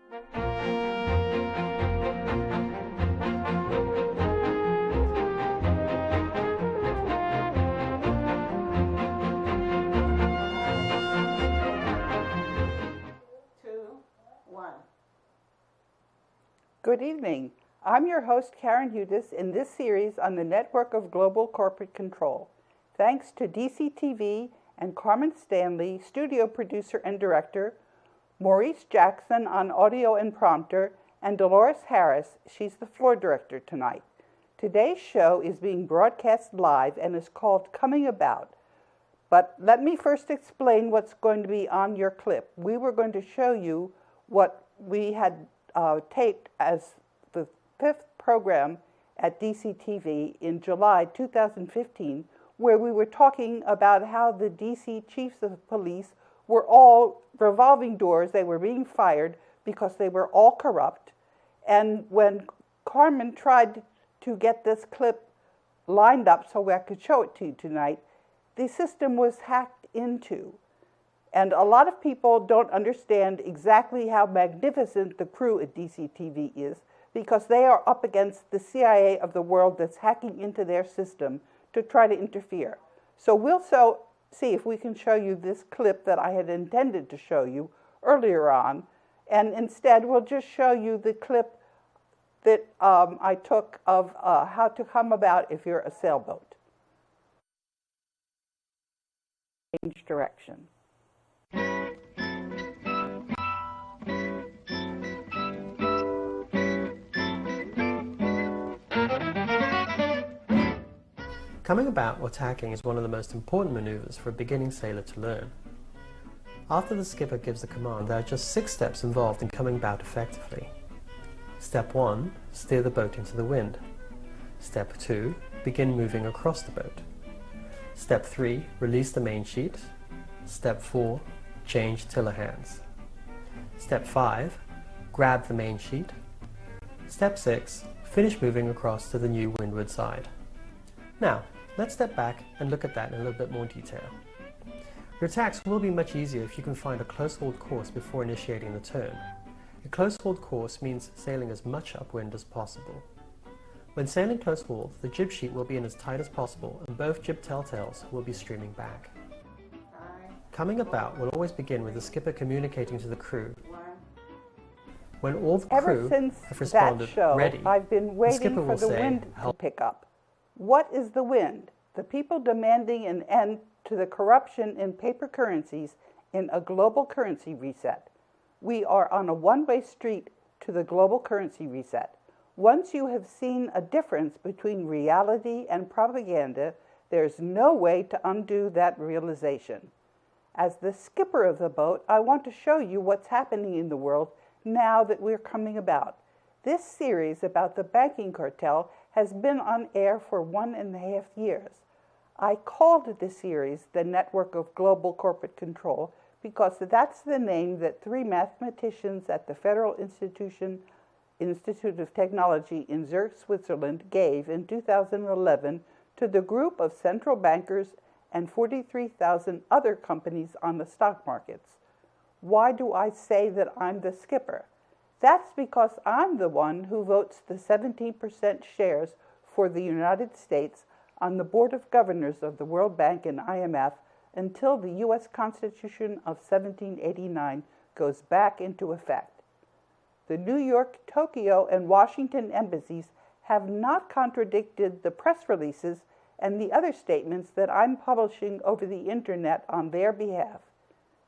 Good evening. I'm your host, Karen Hudis, in this series on the Network of Global Corporate Control. Thanks to DCTV and Carmen Stanley, studio producer and director, Maurice Jackson on audio and prompter, and Dolores Harris, she's the floor director tonight. Today's show is being broadcast live and is called Coming About. But let me first explain what's going to be on your clip. We were going to show you what we had taped as the 5th program at DCTV in July 2015, where we were talking about how the DC chiefs of police were all revolving doors. They were being fired because they were all corrupt. And when Carmen tried to get this clip lined up so I could show it to you tonight, the system was hacked into. And a lot of people don't understand exactly how magnificent the crew at DCTV is, because they are up against the CIA of the world that's hacking into their system to try to interfere. So we'll see if we can show you this clip that I had intended to show you earlier on, and instead we'll just show you the clip that I took of how to come about if you're a sailboat. Change direction. Coming about or tacking is one of the most important maneuvers for a beginning sailor to learn. After the skipper gives the command, there are just 6 steps involved in coming about effectively. Step 1, steer the boat into the wind. Step 2, begin moving across the boat. Step 3, release the main sheet. Step 4, change tiller hands. Step 5, grab the main sheet. Step 6, finish moving across to the new windward side. Now, let's step back and look at that in a little bit more detail. Your tacks will be much easier if you can find a close-hauled course before initiating the turn. A close-hauled course means sailing as much upwind as possible. When sailing close-hauled, the jib sheet will be in as tight as possible and both jib telltales will be streaming back. Coming about will always begin with the skipper communicating to the crew. When all the crew have responded ready, I've been waiting for the wind to pick up. What is the wind? The people demanding an end to the corruption in paper currencies in a global currency reset. We are on a one-way street to the global currency reset. Once you have seen a difference between reality and propaganda, there's no way to undo that realization. As the skipper of the boat, I want to show you what's happening in the world now that we're coming about. This series about the banking cartel has been on air for 1.5 years. I called this series the Network of Global Corporate Control because that's the name that 3 mathematicians at the Federal Institute of Technology in Zurich, Switzerland gave in 2011 to the group of central bankers and 43,000 other companies on the stock markets. Why do I say that I'm the skipper? That's because I'm the one who votes the 17% shares for the United States on the Board of Governors of the World Bank and IMF until the U.S. Constitution of 1789 goes back into effect. The New York, Tokyo, and Washington embassies have not contradicted the press releases and the other statements that I'm publishing over the internet on their behalf.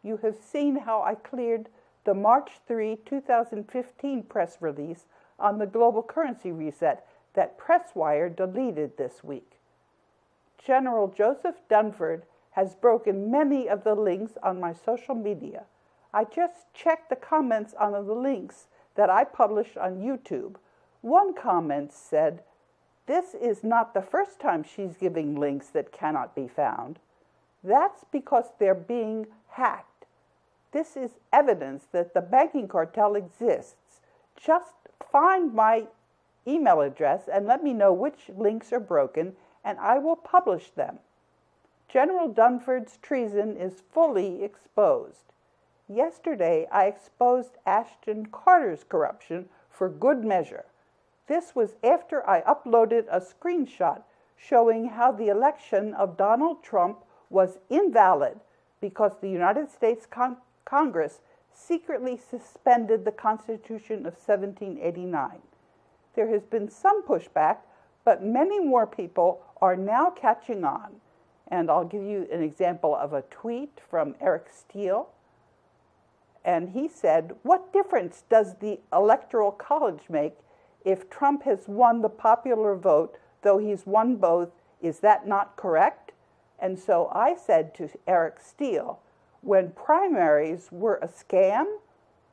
You have seen how I cleared the March 3, 2015 press release on the global currency reset that PressWire deleted this week. General Joseph Dunford has broken many of the links on my social media. I just checked the comments on the links that I published on YouTube. One comment said, "This is not the first time she's giving links that cannot be found." That's because they're being hacked. This is evidence that the banking cartel exists. Just find my email address and let me know which links are broken, and I will publish them. General Dunford's treason is fully exposed. Yesterday, I exposed Ashton Carter's corruption for good measure. This was after I uploaded a screenshot showing how the election of Donald Trump was invalid because the United States Congress secretly suspended the Constitution of 1789. There has been some pushback, but many more people are now catching on. And I'll give you an example of a tweet from Eric Steele. And he said, "What difference does the Electoral College make if Trump has won the popular vote, though he's won both? Is that not correct?" And so I said to Eric Steele, when primaries were a scam,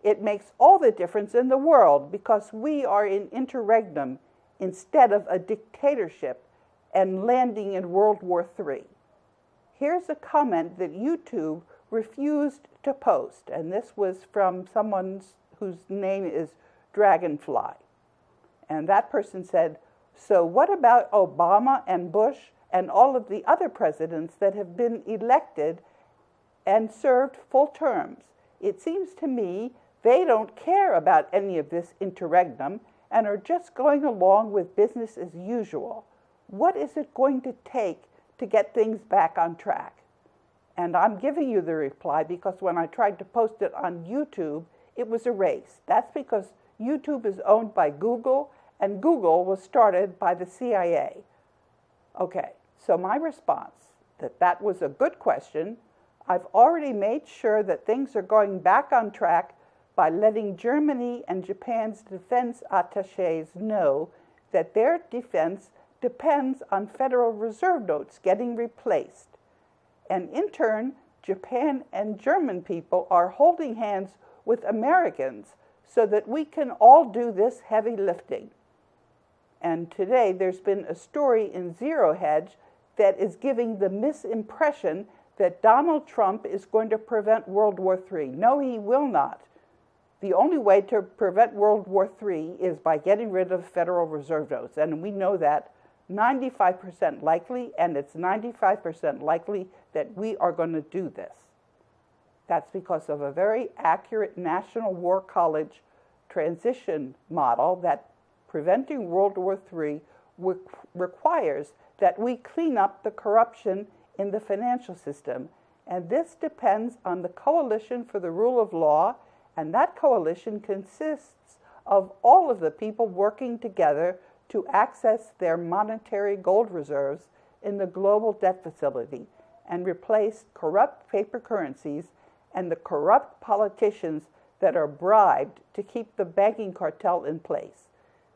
it makes all the difference in the world because we are in interregnum instead of a dictatorship and landing in World War III. Here's a comment that YouTube refused to post, and this was from someone whose name is Dragonfly. And that person said, "So what about Obama and Bush and all of the other presidents that have been elected and served full terms? It seems to me they don't care about any of this interregnum and are just going along with business as usual. What is it going to take to get things back on track?" And I'm giving you the reply because when I tried to post it on YouTube, it was erased. That's because YouTube is owned by Google, and Google was started by the CIA. Okay, so my response, that was a good question. I've already made sure that things are going back on track by letting Germany and Japan's defense attachés know that their defense depends on Federal Reserve notes getting replaced. And in turn, Japan and German people are holding hands with Americans so that we can all do this heavy lifting. And today there's been a story in Zero Hedge that is giving the misimpression that Donald Trump is going to prevent World War III. No, he will not. The only way to prevent World War III is by getting rid of Federal Reserve notes. And we know that 95% likely, and it's 95% likely that we are going to do this. That's because of a very accurate National War College transition model that preventing World War III requires that we clean up the corruption in the financial system. And this depends on the Coalition for the Rule of Law, and that coalition consists of all of the people working together to access their monetary gold reserves in the global debt facility and replace corrupt paper currencies and the corrupt politicians that are bribed to keep the banking cartel in place.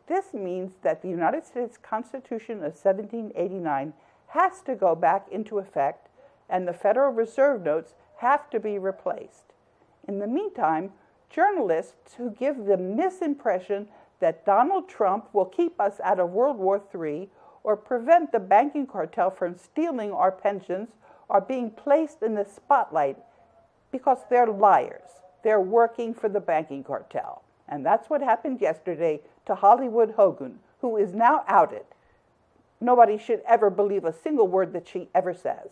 This means that the United States Constitution of 1789 has to go back into effect, and the Federal Reserve notes have to be replaced. In the meantime, journalists who give the misimpression that Donald Trump will keep us out of World War III or prevent the banking cartel from stealing our pensions are being placed in the spotlight because they're liars. They're working for the banking cartel. And that's what happened yesterday to Hollywood Hogan, who is now outed. Nobody should ever believe a single word that she ever says.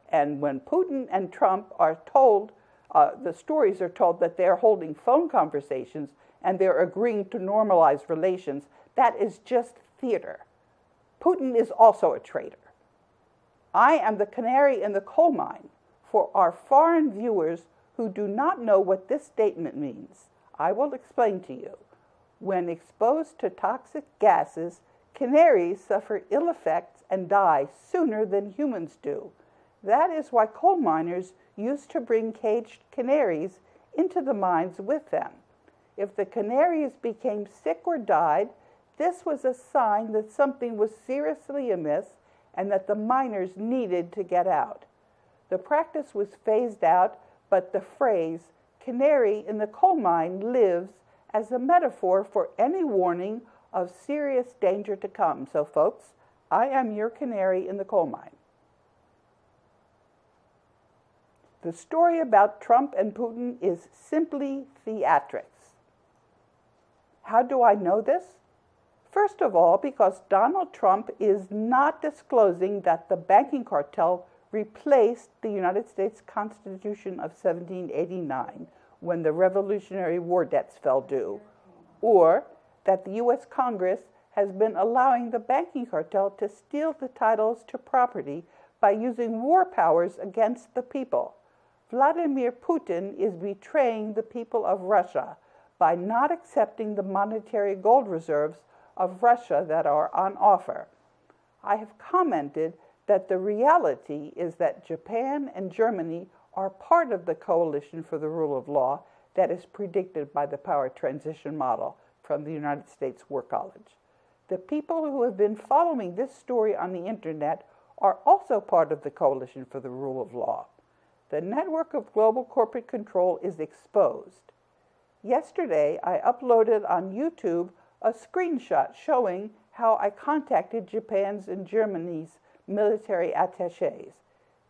And when Putin and Trump are told, the stories are told that they're holding phone conversations and they're agreeing to normalize relations, that is just theater. Putin is also a traitor. I am the canary in the coal mine for our foreign viewers who do not know what this statement means. I will explain to you. When exposed to toxic gases, canaries suffer ill effects and die sooner than humans do. That is why coal miners used to bring caged canaries into the mines with them. If the canaries became sick or died, this was a sign that something was seriously amiss and that the miners needed to get out. The practice was phased out, but the phrase, canary in the coal mine, lives as a metaphor for any warning of serious danger to come. So folks, I am your canary in the coal mine. The story about Trump and Putin is simply theatrics. How do I know this? First of all, because Donald Trump is not disclosing that the banking cartel replaced the United States Constitution of 1789 when the Revolutionary War debts fell due, or that the U.S. Congress has been allowing the banking cartel to steal the titles to property by using war powers against the people. Vladimir Putin is betraying the people of Russia by not accepting the monetary gold reserves of Russia that are on offer. I have commented that the reality is that Japan and Germany are part of the coalition for the rule of law that is predicted by the power transition model from the United States War College. The people who have been following this story on the internet are also part of the coalition for the rule of law. The network of global corporate control is exposed. Yesterday, I uploaded on YouTube a screenshot showing how I contacted Japan's and Germany's military attachés.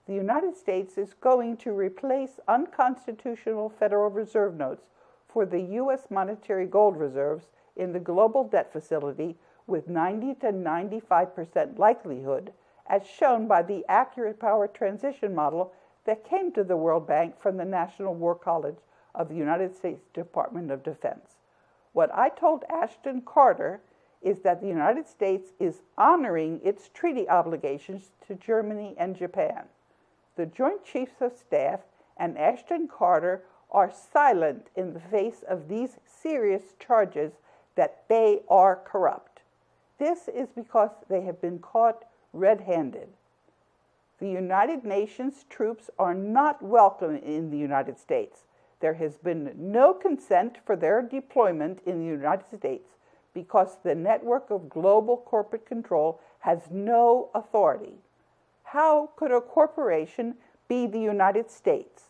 The United States is going to replace unconstitutional Federal Reserve notes for the U.S. monetary gold reserves in the global debt facility with 90 to 95% likelihood, as shown by the accurate power transition model that came to the World Bank from the National War College of the United States Department of Defense. What I told Ashton Carter is that the United States is honoring its treaty obligations to Germany and Japan. The Joint Chiefs of Staff and Ashton Carter are silent in the face of these serious charges that they are corrupt. This is because they have been caught red-handed. The United Nations troops are not welcome in the United States. There has been no consent for their deployment in the United States because the network of global corporate control has no authority. How could a corporation be the United States?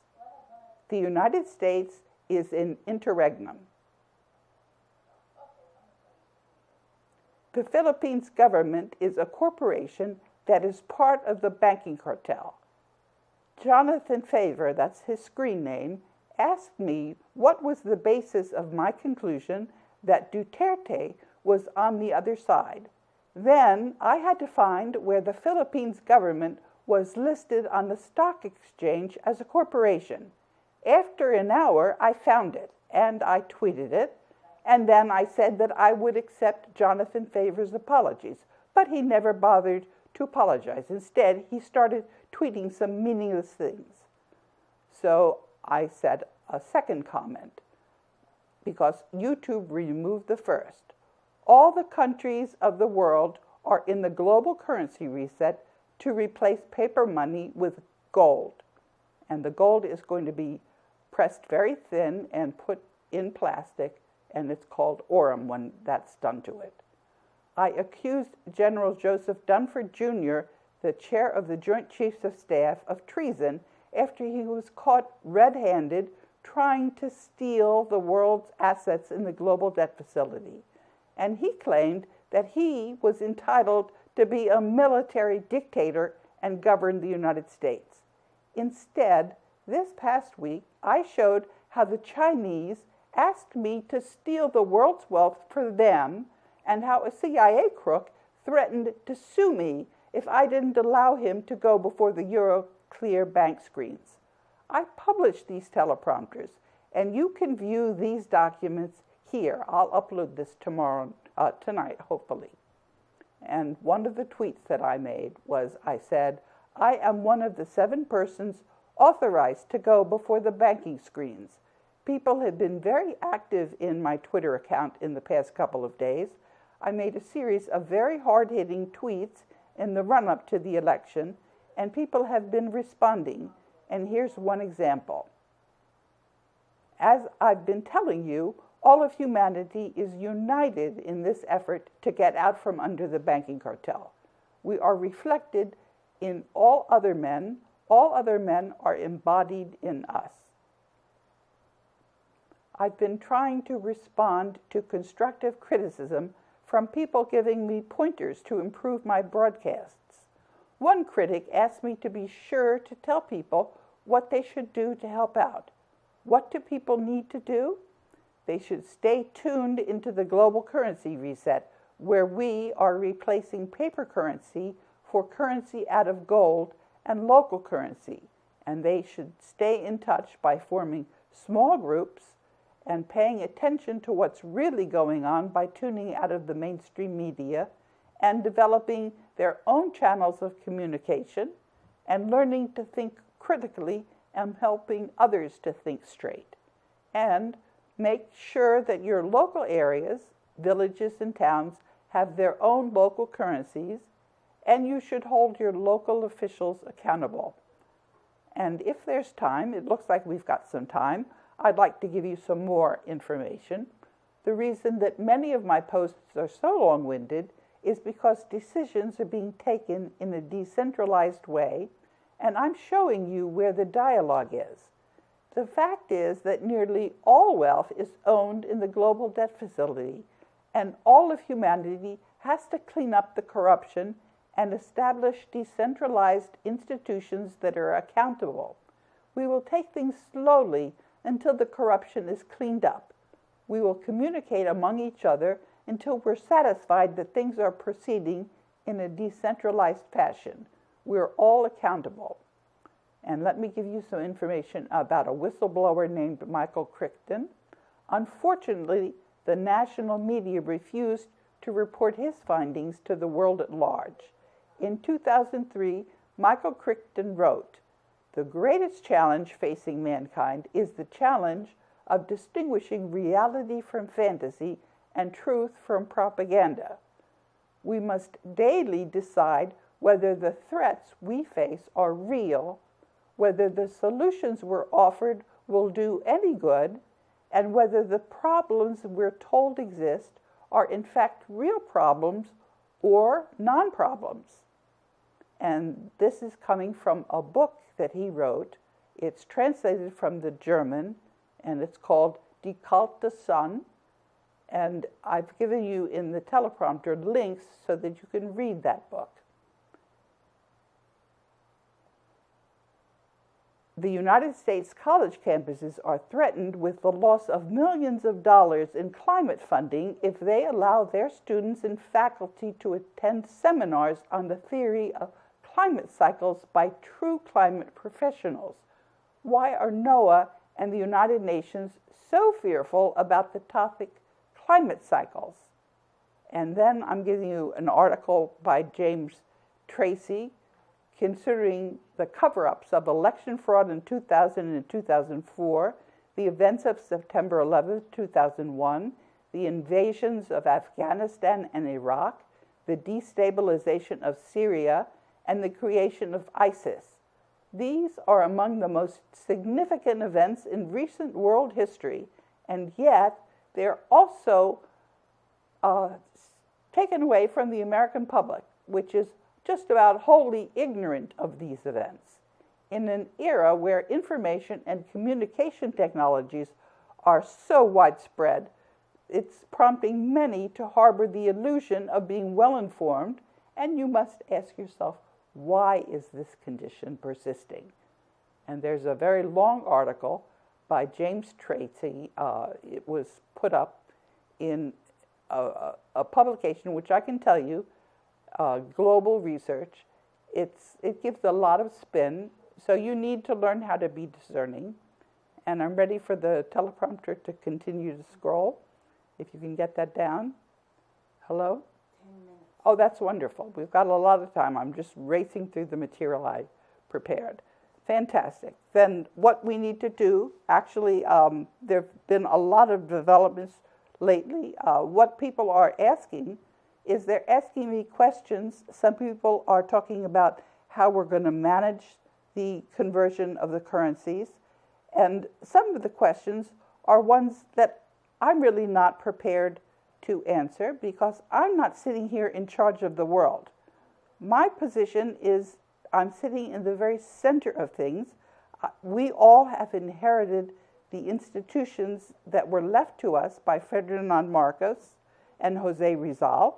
The United States is an interregnum. The Philippines government is a corporation that is part of the banking cartel. Jonathan Favor, that's his screen name, asked me what was the basis of my conclusion that Duterte was on the other side. Then I had to find where the Philippines government was listed on the stock exchange as a corporation. After an hour, I found it, and I tweeted it, and then I said that I would accept Jonathan Favor's apologies, but he never bothered to apologize. Instead, he started tweeting some meaningless things. So I said a second comment, because YouTube removed the first. All the countries of the world are in the global currency reset to replace paper money with gold. And the gold is going to be pressed very thin and put in plastic, and it's called aurum when that's done to it. I accused General Joseph Dunford Jr., the chair of the Joint Chiefs of Staff, of treason after he was caught red-handed trying to steal the world's assets in the global debt facility. And he claimed that he was entitled to be a military dictator and govern the United States. Instead, this past week, I showed how the Chinese asked me to steal the world's wealth for them, and how a CIA crook threatened to sue me if I didn't allow him to go before the Euroclear bank screens. I published these teleprompters, and you can view these documents here. I'll upload this tonight, hopefully. And one of the tweets that I made was, I said, I am one of the 7 persons authorized to go before the banking screens. People have been very active in my Twitter account in the past couple of days. I made a series of very hard-hitting tweets in the run-up to the election, and people have been responding. And here's one example. As I've been telling you, all of humanity is united in this effort to get out from under the banking cartel. We are reflected in all other men. All other men are embodied in us. I've been trying to respond to constructive criticism from people giving me pointers to improve my broadcasts. One critic asked me to be sure to tell people what they should do to help out. What do people need to do? They should stay tuned into the global currency reset, where we are replacing paper currency for currency out of gold and local currency. And they should stay in touch by forming small groups, and paying attention to what's really going on by tuning out of the mainstream media and developing their own channels of communication and learning to think critically and helping others to think straight. And make sure that your local areas, villages and towns, have their own local currencies, and you should hold your local officials accountable. And if there's time, it looks like we've got some time, I'd like to give you some more information. The reason that many of my posts are so long-winded is because decisions are being taken in a decentralized way, and I'm showing you where the dialogue is. The fact is that nearly all wealth is owned in the global debt facility, and all of humanity has to clean up the corruption and establish decentralized institutions that are accountable. We will take things slowly until the corruption is cleaned up. We will communicate among each other until we're satisfied that things are proceeding in a decentralized fashion. We're all accountable. And let me give you some information about a whistleblower named Michael Crichton. Unfortunately, the national media refused to report his findings to the world at large. In 2003, Michael Crichton wrote, "The greatest challenge facing mankind is the challenge of distinguishing reality from fantasy and truth from propaganda. We must daily decide whether the threats we face are real, whether the solutions we're offered will do any good, and whether the problems we're told exist are in fact real problems or non-problems." And this is coming from a book that he wrote. It's translated from the German, and it's called Die kalte Sonne. And I've given you in the teleprompter links so that you can read that book. The United States college campuses are threatened with the loss of millions of dollars in climate funding if they allow their students and faculty to attend seminars on the theory of climate cycles by true climate professionals. Why are NOAA and the United Nations so fearful about the topic climate cycles? And then I'm giving you an article by James Tracy considering the cover-ups of election fraud in 2000 and 2004, the events of September 11, 2001, the invasions of Afghanistan and Iraq, the destabilization of Syria, and the creation of ISIS. These are among the most significant events in recent world history, and yet they're also taken away from the American public, which is just about wholly ignorant of these events. In an era where information and communication technologies are so widespread, it's prompting many to harbor the illusion of being well-informed, and you must ask yourself, why is this condition persisting? And there's a very long article by James Tracy. It was put up in a publication, which I can tell you, Global Research. It gives a lot of spin, so you need to learn how to be discerning. And I'm ready for the teleprompter to continue to scroll, if you can get that down. Hello? 10 minutes. Oh, that's wonderful. We've got a lot of time. I'm just racing through the material I prepared. Fantastic. Then what we need to do, actually, there have been a lot of developments lately. What people are asking is they're asking me questions. Some people are talking about how we're going to manage the conversion of the currencies. And some of the questions are ones that I'm really not prepared to answer because I'm not sitting here in charge of the world. My position is I'm sitting in the very center of things. We all have inherited the institutions that were left to us by Ferdinand Marcos and Jose Rizal.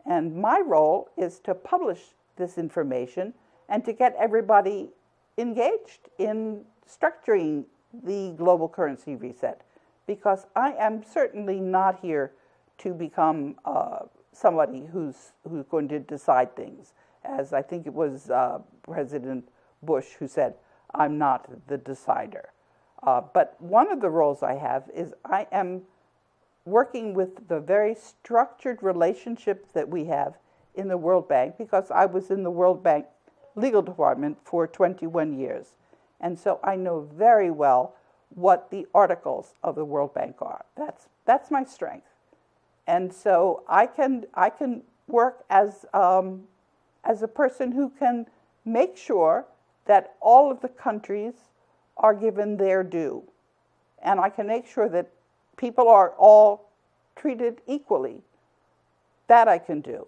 And my role is to publish this information and to get everybody engaged in structuring the global currency reset, because I am certainly not here to become somebody who's going to decide things. As I think it was President Bush who said, I'm not the decider. But one of the roles I have is I am working with the very structured relationship that we have in the World Bank, because I was in the World Bank legal department for 21 years. And so I know very well what the articles of the World Bank are. That's my strength. And so I can work as a person who can make sure that all of the countries are given their due. And I can make sure that people are all treated equally. That I can do.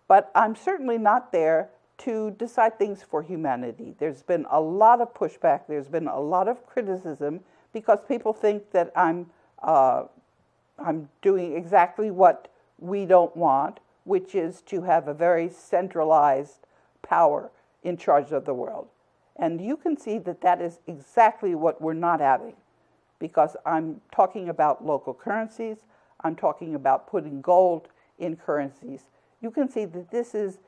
But I'm certainly not there to decide things for humanity. There's been a lot of pushback. There's been a lot of criticism because people think that I'm doing exactly what we don't want, which is to have a very centralized power in charge of the world. And you can see that that is exactly what we're not having, because I'm talking about local currencies. I'm talking about putting gold in currencies. You can see that this is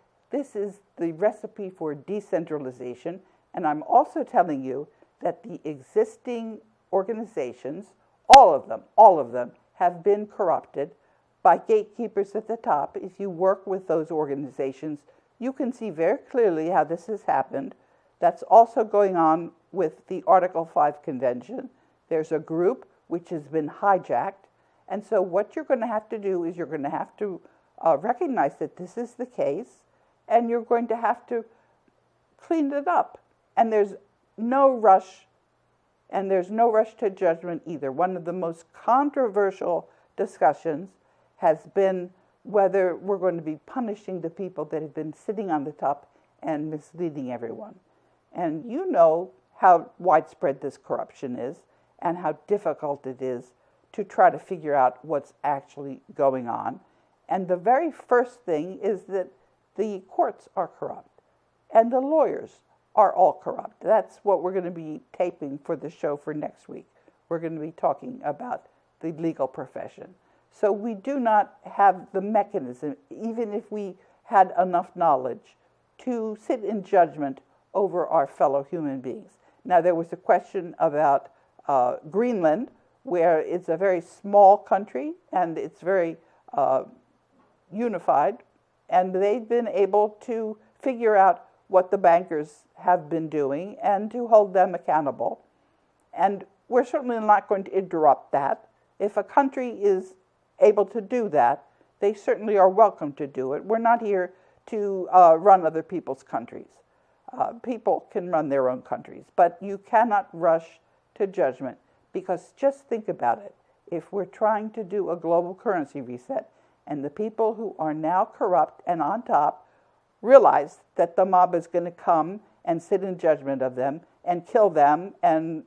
the recipe for decentralization. And I'm also telling you that the existing organizations, all of them have been corrupted by gatekeepers at the top. If you work with those organizations, you can see very clearly how this has happened. That's also going on with the Article 5 Convention. There's a group which has been hijacked. And so what you're going to have to do is you're going to have to recognize that this is the case, and you're going to have to clean it up. And there's no rush, to judgment either. One of the most controversial discussions has been whether we're going to be punishing the people that have been sitting on the top and misleading everyone. And you know how widespread this corruption is and how difficult it is to try to figure out what's actually going on. And the very first thing is that the courts are corrupt and the lawyers are all corrupt. That's what we're going to be taping for the show for next week. We're going to be talking about the legal profession. So we do not have the mechanism, even if we had enough knowledge, to sit in judgment over our fellow human beings. Now, there was a question about Greenland, where it's a very small country and it's very unified, and they've been able to figure out what the bankers have been doing and to hold them accountable. And we're certainly not going to interrupt that. If a country is able to do that, they certainly are welcome to do it. We're not here to run other people's countries. People can run their own countries, but you cannot rush to judgment, because just think about it. If we're trying to do a global currency reset and the people who are now corrupt and on top realize that the mob is going to come and sit in judgment of them and kill them and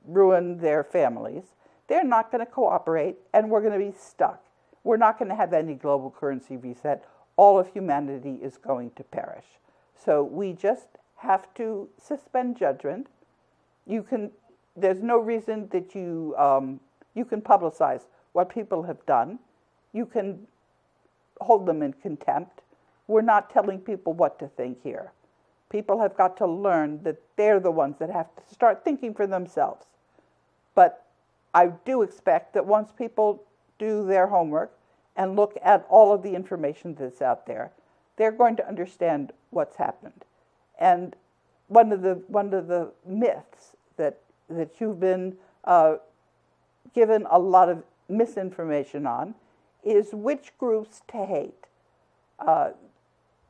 ruin their families, they're not going to cooperate, and we're going to be stuck. We're not going to have any global currency reset. All of humanity is going to perish. So we just have to suspend judgment. There's no reason that you can publicize what people have done. You can hold them in contempt. We're not telling people what to think here. People have got to learn that they're the ones that have to start thinking for themselves. But I do expect that once people do their homework and look at all of the information that's out there, they're going to understand what's happened. And one of the myths that you've been given a lot of misinformation on is which groups to hate.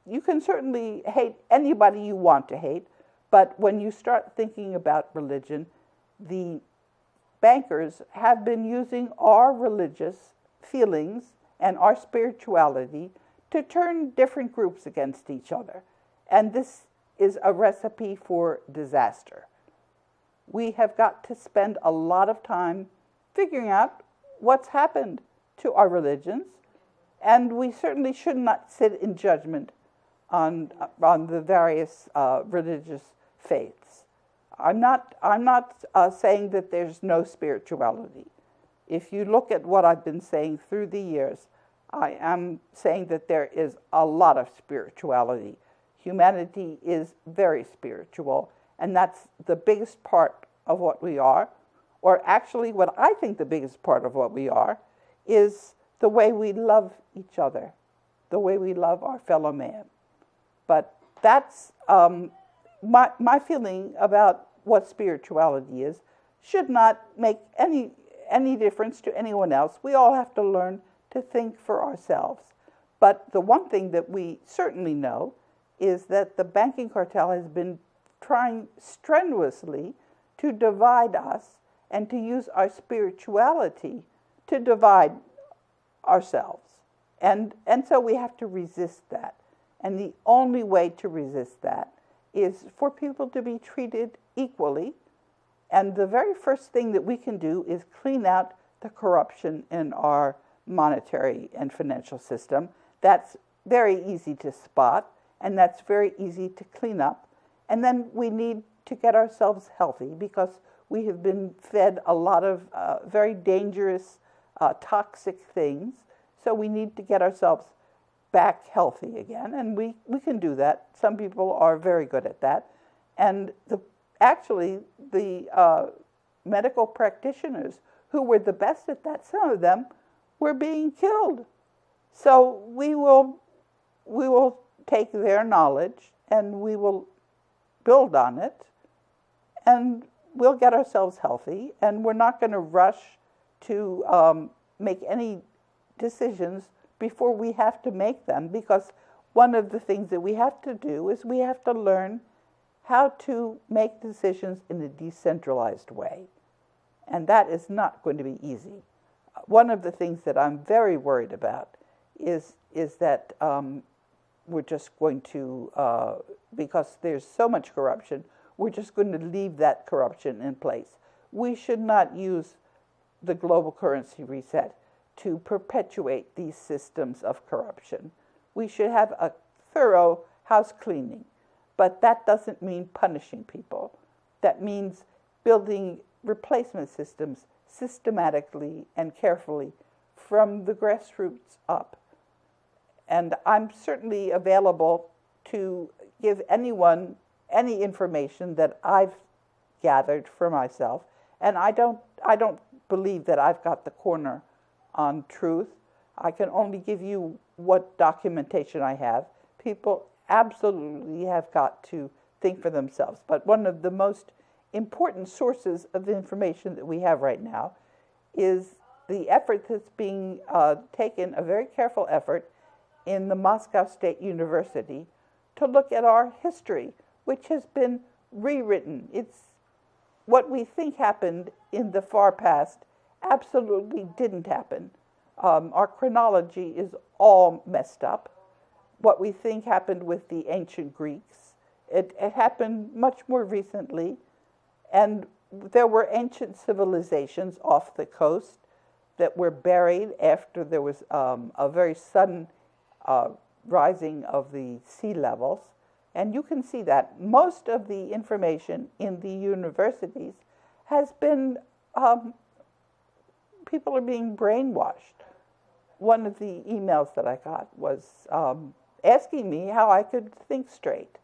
You can certainly hate anybody you want to hate, but when you start thinking about religion, the bankers have been using our religious feelings and our spirituality to turn different groups against each other. And this is a recipe for disaster. We have got to spend a lot of time figuring out what's happened to our religions, and we certainly should not sit in judgment on the various religious faiths. I'm not saying that there's no spirituality. If you look at what I've been saying through the years, I am saying that there is a lot of spirituality. Humanity is very spiritual, and that's the biggest part of what we are. or actually what I think the biggest part of what we are, is the way we love each other, the way we love our fellow man. But that's my feeling about what spirituality is. Should not make any difference to anyone else. We all have to learn to think for ourselves. But the one thing that we certainly know is that the banking cartel has been trying strenuously to divide us and to use our spirituality to divide ourselves. And so we have to resist that. And the only way to resist that is for people to be treated equally. And the very first thing that we can do is clean out the corruption in our monetary and financial system. That's very easy to spot, and that's very easy to clean up. And then we need to get ourselves healthy, because we have been fed a lot of very dangerous, toxic things. So we need to get ourselves back healthy again, and we can do that. Some people are very good at that. And actually, the medical practitioners who were the best at that, some of them were being killed. So we will take their knowledge and we will build on it, and we'll get ourselves healthy, and we're not going to rush to make any decisions before we have to make them, because one of the things that we have to do is we have to learn how to make decisions in a decentralized way. And that is not going to be easy. One of the things that I'm very worried about is that we're just going to, because there's so much corruption, we're just going to leave that corruption in place. We should not use the global currency reset to perpetuate these systems of corruption. We should have a thorough house cleaning, but that doesn't mean punishing people. That means building replacement systems systematically and carefully from the grassroots up. And I'm certainly available to give anyone any information that I've gathered for myself. And I don't believe that I've got the corner on truth. I can only give you what documentation I have. People absolutely have got to think for themselves. But one of the most important sources of information that we have right now is the effort that's being taken, a very careful effort, in the Moscow State University to look at our history, which has been rewritten. It's what we think happened in the far past absolutely didn't happen. Our chronology is all messed up. What we think happened with the ancient Greeks, it happened much more recently, and there were ancient civilizations off the coast that were buried after there was a very sudden rising of the sea levels. And you can see that most of the information in the universities has been, people are being brainwashed. One of the emails that I got was asking me how I could think straight.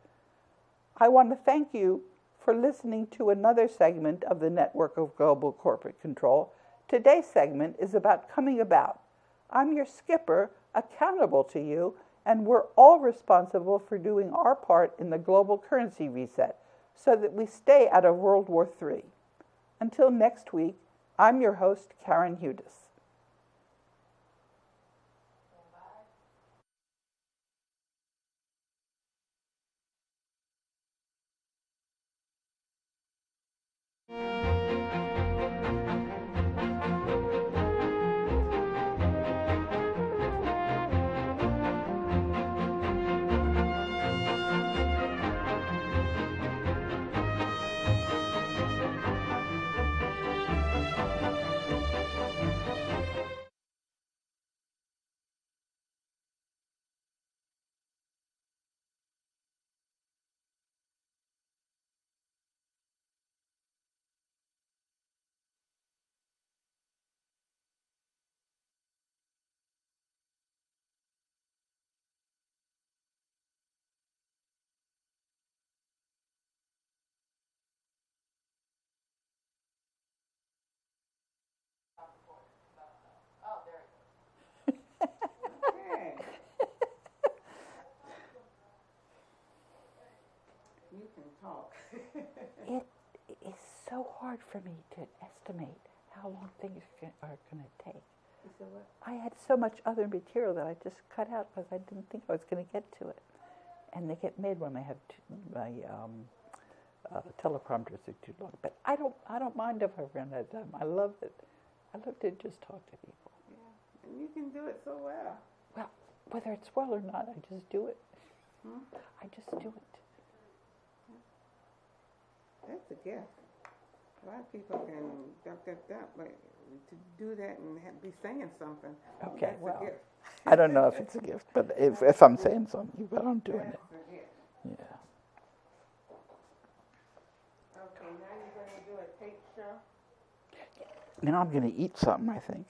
I want to thank you for listening to another segment of the Network of Global Corporate Control. Today's segment is about coming about. I'm your skipper, accountable to you, and we're all responsible for doing our part in the global currency reset so that we stay out of World War III. Until next week, I'm your host, Karen Hudis. talk. It is so hard for me to estimate how long things are going to take. You said what? I had so much other material that I just cut out because I didn't think I was going to get to it. And they get made when I have my teleprompters are too long. But I don't mind if I run out of time. I love it. I love to just talk to people. Yeah, and you can do it so well. Well, whether it's well or not, I just do it. I just do it. That's a gift. A lot of people can but to do that and be saying something, Okay, that's well, a gift. I don't know if it's a gift, but if I'm saying something, but I'm doing it. That's a gift. Yeah. Okay, now you're going to do a tape show? Now I'm going to eat something, I think.